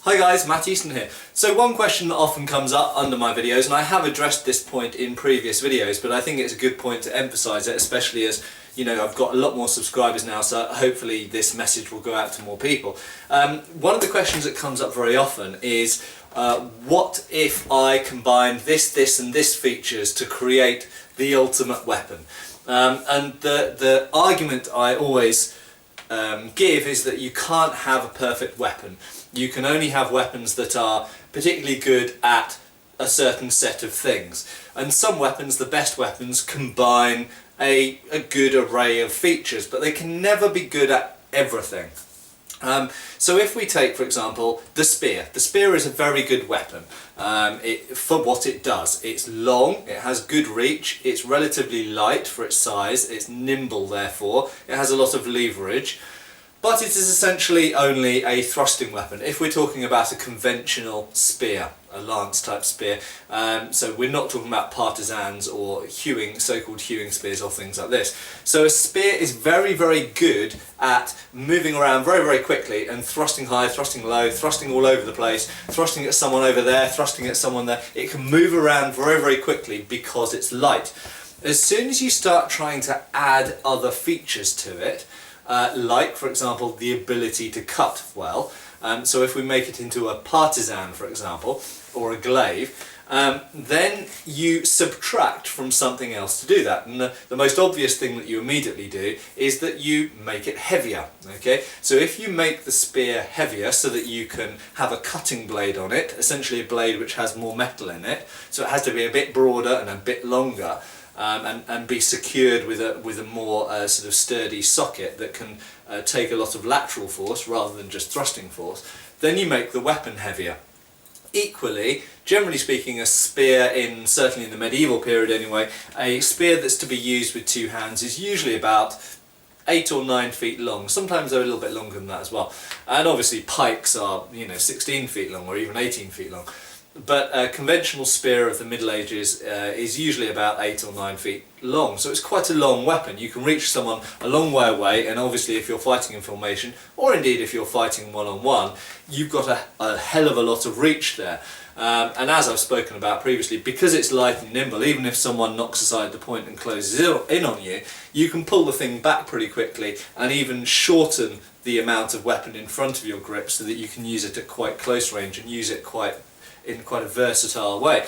Hi guys, Matt Easton here. So one question that often comes up under my videos, and I have addressed this point in previous videos, but I think it's a good point to emphasise it, especially as, you know, I've got a lot more subscribers now, so hopefully this message will go out to more people. One of the questions that comes up very often is, what if I combined this and this features to create the ultimate weapon? And the argument I always give is that you can't have a perfect weapon. You can only have weapons that are particularly good at a certain set of things. And some weapons, the best weapons, combine a good array of features, but they can never be good at everything. So if we take, for example, the spear. The spear is a very good weapon for what it does. It's long, it has good reach, it's relatively light for its size, it's nimble therefore, it has a lot of leverage, but it is essentially only a thrusting weapon. If we're talking about a conventional spear, a lance type spear, so we're not talking about partisans or hewing, so-called hewing spears or things like this. So a spear is very, very good at moving around very, very quickly and thrusting high, thrusting low, thrusting all over the place, thrusting at someone over there, thrusting at someone there. It can move around very, very quickly because it's light. As soon as you start trying to add other features to it, like for example the ability to cut well, so if we make it into a partisan for example, or a glaive, then you subtract from something else to do that. And the most obvious thing that you immediately do is that you make it heavier. Okay, so if you make the spear heavier so that you can have a cutting blade on it, essentially a blade which has more metal in it, so it has to be a bit broader and a bit longer, and be secured with a more sort of sturdy socket that can take a lot of lateral force rather than just thrusting force, then you make the weapon heavier. Equally, generally speaking, a spear, certainly in the medieval period anyway, a spear that's to be used with two hands is usually about 8 or 9 feet long. Sometimes they're a little bit longer than that as well. And obviously pikes are, 16 feet long or even 18 feet long. But a conventional spear of the Middle Ages is usually about 8 or 9 feet long, so it's quite a long weapon. You can reach someone a long way away, and obviously if you're fighting in formation, or indeed if you're fighting one-on-one, you've got a hell of a lot of reach there. And as I've spoken about previously, because it's light and nimble, even if someone knocks aside the point and closes in on you, you can pull the thing back pretty quickly and even shorten the amount of weapon in front of your grip so that you can use it at quite close range and use it in quite a versatile way.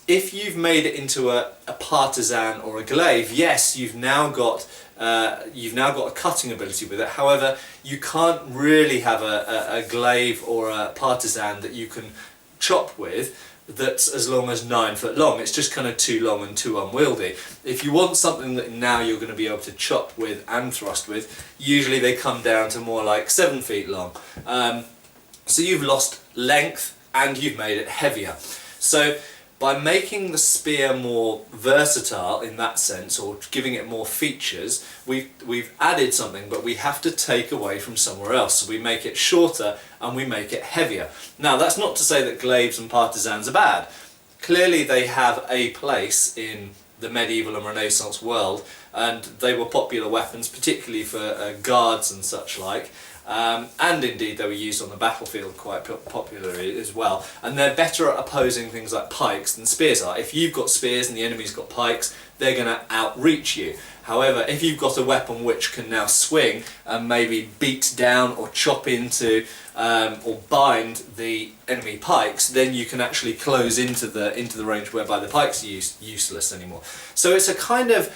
If you've made it into a partisan or a glaive, yes, you've now got a cutting ability with it. However, you can't really have a glaive or a partisan that you can chop with that's as long as 9 foot long. It's just kind of too long and too unwieldy. If you want something that now you're going to be able to chop with and thrust with, usually they come down to more like 7 feet long. So you've lost length and you've made it heavier. So by making the spear more versatile in that sense, or giving it more features, we've added something, but we have to take away from somewhere else. So we make it shorter and we make it heavier. Now that's not to say that glaives and partisans are bad. Clearly they have a place in the medieval and Renaissance world, and they were popular weapons, particularly for guards and such like. And indeed they were used on the battlefield quite popularly as well, and they're better at opposing things like pikes than spears are. If you've got spears and the enemy's got pikes, they're going to outreach you. However, if you've got a weapon which can now swing and maybe beat down or chop into or bind the enemy pikes, then you can actually close into the range whereby the pikes are useless anymore. So it's a kind of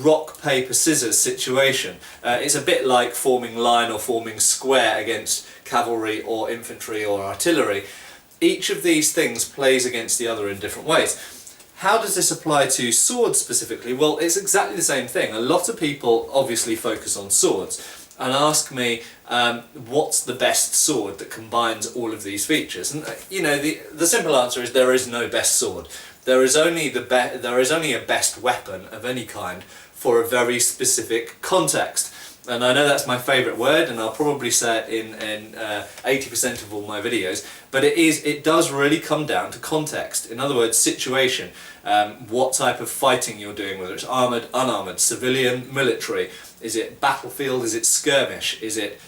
rock, paper, scissors situation. It's a bit like forming line or forming square against cavalry or infantry or artillery. Each of these things plays against the other in different ways. How does this apply to swords specifically? Well, it's exactly the same thing. A lot of people obviously focus on swords and ask me what's the best sword that combines all of these features. And the simple answer is there is no best sword. There is only a best weapon of any kind for a very specific context. And I know that's my favourite word, and I'll probably say it in 80% of all my videos, but it does really come down to context. In other words, situation. What type of fighting you're doing, whether it's armoured, unarmoured, civilian, military. Is it battlefield? Is it skirmish? Is it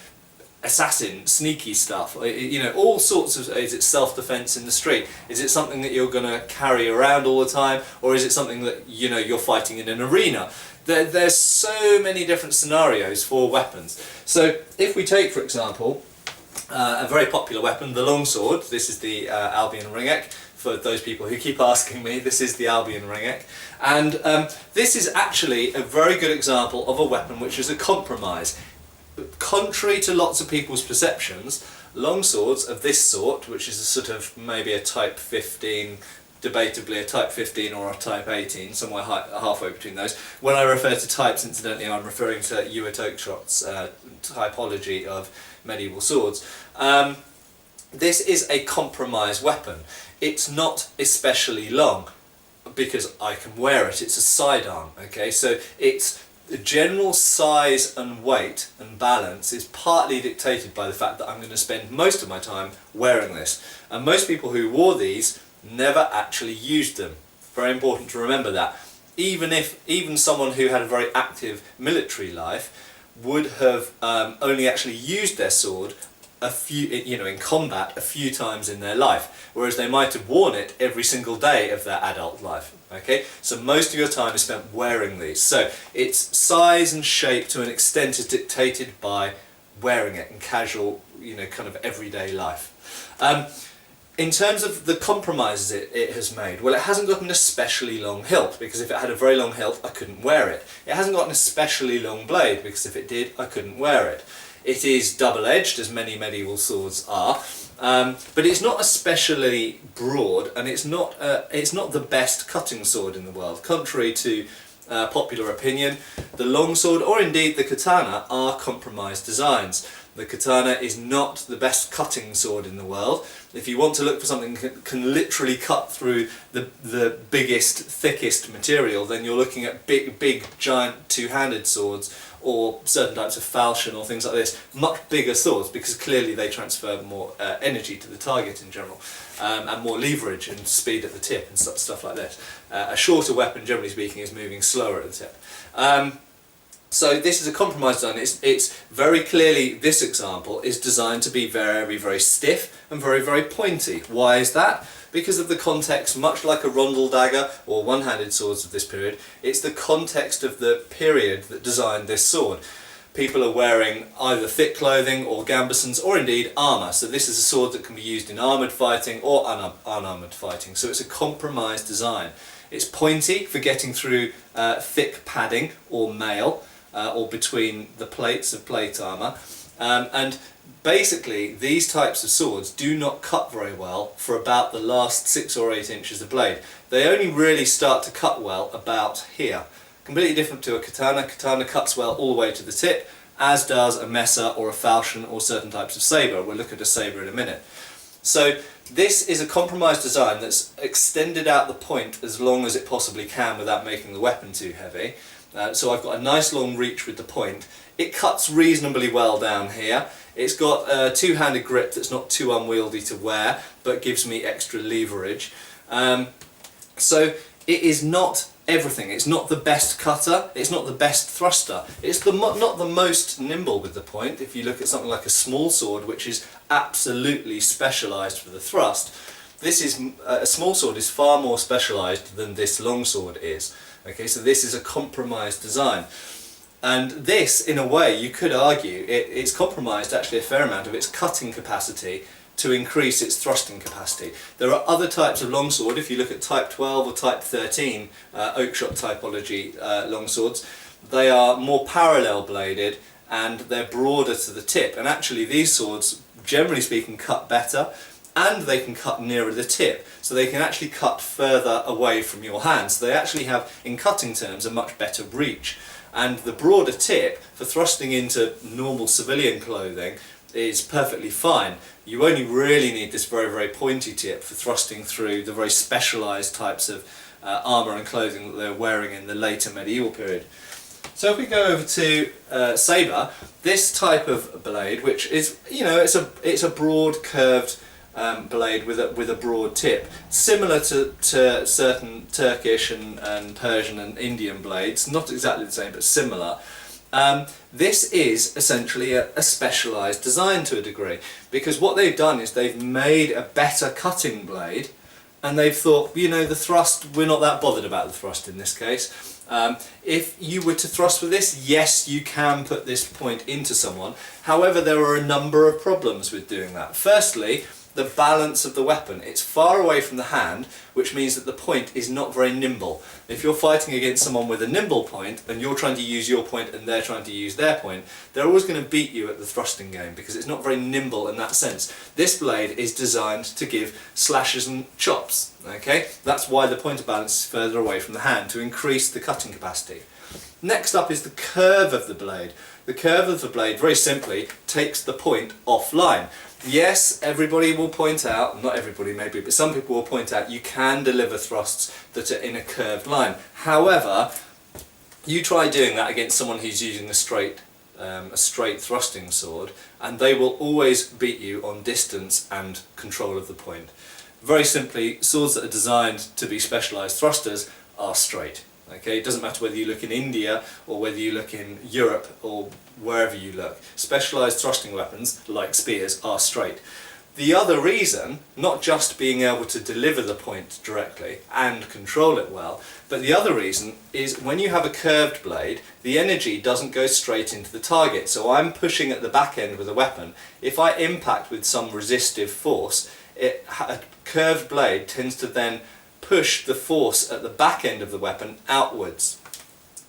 assassin, sneaky stuff? You know, all sorts of. Is it self-defense in the street? Is it something that you're going to carry around all the time, or is it something that, you know, you're fighting in an arena? There's so many different scenarios for weapons. So if we take, for example, a very popular weapon, the longsword. This is the Albion ringek. For those people who keep asking me, this is the Albion ringek. And this is actually a very good example of a weapon which is a compromise. Contrary to lots of people's perceptions, longswords of this sort, which is a sort of maybe a type 15, debatably a type 15 or a type 18, somewhere halfway between those. When I refer to types, incidentally, I'm referring to Ewart Oakeshott's typology of medieval swords. This is a compromise weapon. It's not especially long because I can wear it. It's a sidearm, okay? So it's the general size and weight and balance is partly dictated by the fact that I'm going to spend most of my time wearing this. And most people who wore these never actually used them. Very important to remember that. Even someone who had a very active military life would have only actually used their sword a few, you know, in combat a few times in their life, whereas they might have worn it every single day of their adult life. Okay, so most of your time is spent wearing these. So its size and shape to an extent is dictated by wearing it in casual, you know, kind of everyday life. In terms of the compromises it has made, well, it hasn't got an especially long hilt, because if it had a very long hilt I couldn't wear it. It hasn't got an especially long blade, because if it did I couldn't wear it. It is double-edged, as many medieval swords are, but it's not especially broad, and it's not the best cutting sword in the world. Contrary to popular opinion, the longsword, or indeed the katana, are compromised designs. The katana is not the best cutting sword in the world. If you want to look for something that can literally cut through the biggest, thickest material, then you're looking at big, giant two-handed swords, or certain types of falchion or things like this, much bigger swords, because clearly they transfer more energy to the target in general, and more leverage and speed at the tip and stuff like this. A shorter weapon, generally speaking, is moving slower at the tip. So this is a compromise design. It's very clearly, this example is designed to be very, very stiff and very, very pointy. Why is that? Because of the context, much like a rondel dagger or one-handed swords of this period, it's the context of the period that designed this sword. People are wearing either thick clothing or gambesons, or indeed armour. So this is a sword that can be used in armoured fighting or unarmoured fighting. So it's a compromised design. It's pointy for getting through thick padding or mail, or between the plates of plate armour, and basically these types of swords do not cut very well for about the last 6 or 8 inches of blade. They only really start to cut well about here. Completely different to a katana. Katana cuts well all the way to the tip, as does a mesa or a falchion or certain types of sabre. We'll look at a sabre in a minute. So this is a compromised design that's extended out the point as long as it possibly can without making the weapon too heavy. So I've got a nice long reach with the point. It cuts reasonably well down here. It's got a two-handed grip that's not too unwieldy to wear, but gives me extra leverage. So it is not everything. It's not the best cutter, it's not the best thruster. It's not the most nimble with the point. If you look at something like a small sword, which is absolutely specialised for the thrust, a small sword is far more specialised than this long sword is. Okay, so this is a compromised design. And this, in a way, you could argue, it's compromised actually a fair amount of its cutting capacity to increase its thrusting capacity. There are other types of longsword. If you look at type 12 or type 13 Oakeshott typology longswords, they are more parallel bladed and they're broader to the tip. And actually these swords, generally speaking, cut better, and they can cut nearer the tip, so they can actually cut further away from your hands. So they actually have, in cutting terms, a much better reach. And the broader tip for thrusting into normal civilian clothing is perfectly fine. You only really need this very, very pointy tip for thrusting through the very specialised types of armour and clothing that they're wearing in the later medieval period. So if we go over to sabre, this type of blade, which is, you know, it's a broad curved blade with a broad tip, similar to certain Turkish and Persian and Indian blades, not exactly the same but similar. This is essentially a specialised design to a degree, because what they've done is they've made a better cutting blade, and they've thought, you know, the thrust, we're not that bothered about the thrust in this case. If you were to thrust with this, yes, you can put this point into someone. However, there are a number of problems with doing that. Firstly, the balance of the weapon. It's far away from the hand, which means that the point is not very nimble. If you're fighting against someone with a nimble point and you're trying to use your point and they're trying to use their point, they're always going to beat you at the thrusting game because it's not very nimble in that sense. This blade is designed to give slashes and chops. Okay, that's why the point of balance is further away from the hand, to increase the cutting capacity. Next up is the curve of the blade. The curve of the blade, very simply, takes the point offline. Yes, everybody will point out, not everybody maybe, but some people will point out you can deliver thrusts that are in a curved line. However, you try doing that against someone who's using a straight thrusting sword, and they will always beat you on distance and control of the point. Very simply, swords that are designed to be specialised thrusters are straight. Okay, it doesn't matter whether you look in India or whether you look in Europe or wherever you look. Specialised thrusting weapons, like spears, are straight. The other reason, not just being able to deliver the point directly and control it well, but the other reason is when you have a curved blade, the energy doesn't go straight into the target. So I'm pushing at the back end with a weapon. If I impact with some resistive force, a curved blade tends to then push the force at the back end of the weapon outwards.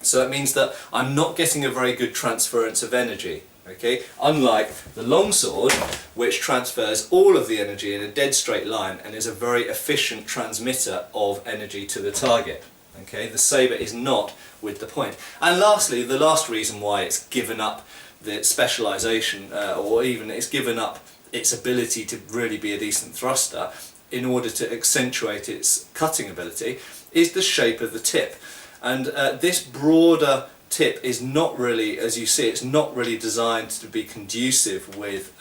So it means that I'm not getting a very good transference of energy. Okay? Unlike the longsword, which transfers all of the energy in a dead straight line and is a very efficient transmitter of energy to the target. Okay? The sabre is not with the point. And lastly, the last reason why it's given up the specialisation, or even it's given up its ability to really be a decent thruster, in order to accentuate its cutting ability, is the shape of the tip. And this broader tip is not really, as you see, it's not really designed to be conducive with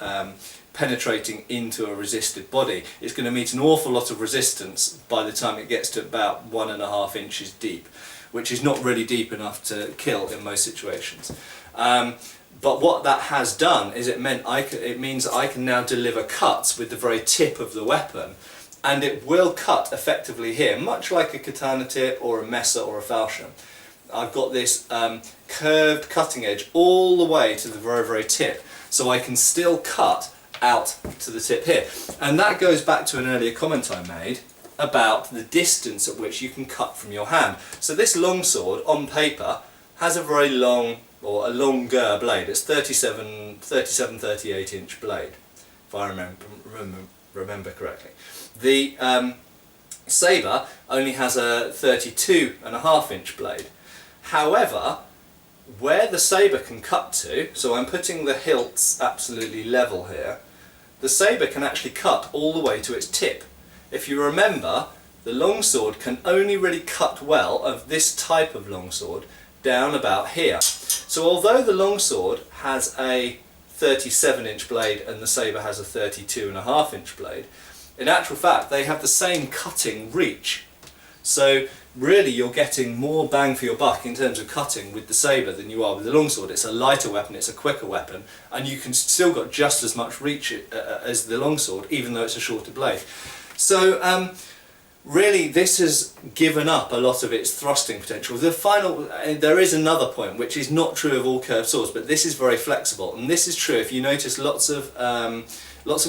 penetrating into a resisted body. It's going to meet an awful lot of resistance by the time it gets to about 1.5 inches deep, which is not really deep enough to kill in most situations. But what that has done is it means that I can now deliver cuts with the very tip of the weapon, and it will cut effectively here, much like a katana tip or a mesa or a falchion. I've got this curved cutting edge all the way to the very, very tip, so I can still cut out to the tip here. And that goes back to an earlier comment I made about the distance at which you can cut from your hand. So this longsword, on paper, has a very long, or a longer blade. It's 38 inch blade, if I remember correctly. The sabre only has a 32.5 inch blade. However, where the sabre can cut to, so I'm putting the hilts absolutely level here, the sabre can actually cut all the way to its tip. If you remember, the longsword can only really cut well, of this type of longsword, down about here. So although the longsword has a 37 inch blade and the sabre has a 32.5 inch blade, in actual fact they have the same cutting reach. So really you're getting more bang for your buck in terms of cutting with the sabre than you are with the longsword. It's a lighter weapon, it's a quicker weapon, and you can still got just as much reach as the longsword, even though it's a shorter blade. So really this has given up a lot of its thrusting potential. There is another point which is not true of all curved swords, but this is very flexible, and this is true if you notice lots of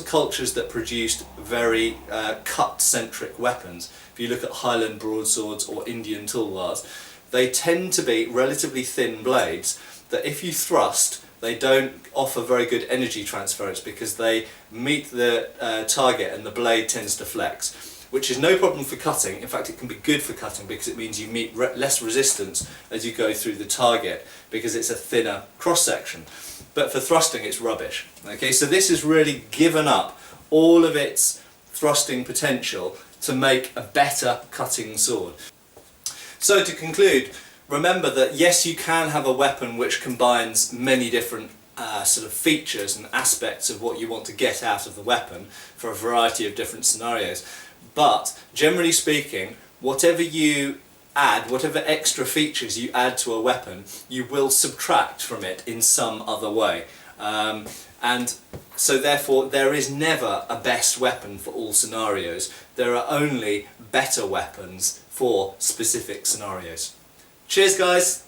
cultures that produced very cut-centric weapons. If you look at Highland broadswords or Indian tulwars, they tend to be relatively thin blades that if you thrust, they don't offer very good energy transference because they meet the target and the blade tends to flex, which is no problem for cutting. In fact, it can be good for cutting because it means you meet less resistance as you go through the target because it's a thinner cross-section. But for thrusting, it's rubbish. Okay, so this has really given up all of its thrusting potential to make a better cutting sword. So to conclude, remember that yes, you can have a weapon which combines many different sort of features and aspects of what you want to get out of the weapon for a variety of different scenarios. But generally speaking, whatever you add, whatever extra features you add to a weapon, you will subtract from it in some other way. And so therefore there is never a best weapon for all scenarios. There are only better weapons for specific scenarios. Cheers guys!